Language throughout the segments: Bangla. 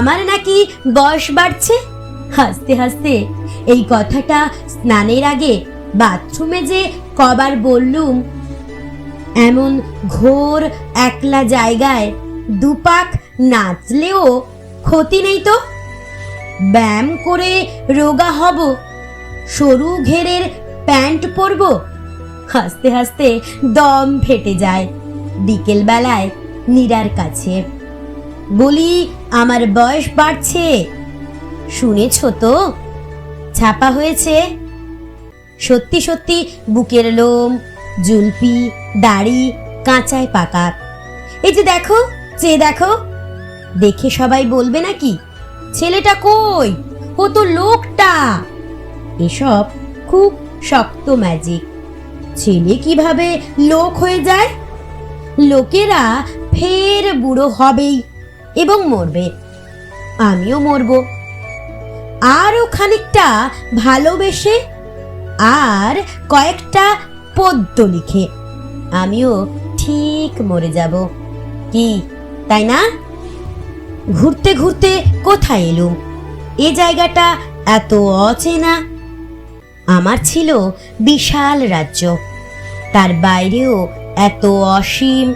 আমার নাকি বয়স বাড়ছে। হাসতে হাসতে এই কথাটা স্নানের আগে বাথরুমে যে কবার বললুম। এমন ঘোর একলা জায়গায় দুপাক নাচলেও ক্ষতি নেই তো। ব্যায়াম করে রোগা হব, সরু ঘেরের প্যান্ট পরব। হাসতে হাসতে দম ফেটে যায়। বিকেল বেলায় নীরার কাছে বলি, আমার বয়স বাড়ছে, শুনেছ তো? ছাপা হয়েছে। সত্যি সত্যি বুকের লোম, জুলপি, দাড়ি কাঁচায় পাকা। এই যে দেখো, চেয়ে দেখো। দেখে সবাই বলবে নাকি, ছেলেটা কই, ও তো লোকটা। এসব খুব শক্ত ম্যাজিক। ছেলে কিভাবে লোক হয়ে যায়? লোকেরা ফের বুড়ো হবেই এবং মরবে। আমিও মরব, আরও খানিকটা ভালোবেসে, আর কয়েকটা পদ্য লিখে আমিও ঠিক মরে যাব। কি তাই না? ঘুরতে ঘুরতে কোথায় এলুম? এ জায়গাটা এত অচেনা। আমার ছিল বিশাল রাজ্য, তার বাইরেও এত অসীম।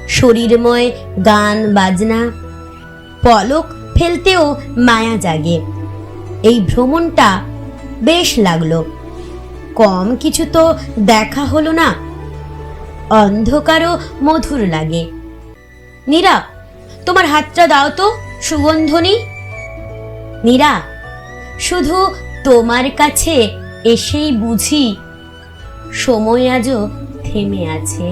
শরীরময় গান বাজনা, পলক ফেলতেও মায়া জাগে। এই ভ্রমণটা বেশ লাগলো। কম কিছু তো দেখা হলো না। অন্ধকারও মধুর লাগে। নীরা, তোমার হাতটা দাও তো, সুগন্ধনি। নীরা, শুধু তোমার কাছে এসেই বুঝি সময় আজও থেমে আছে।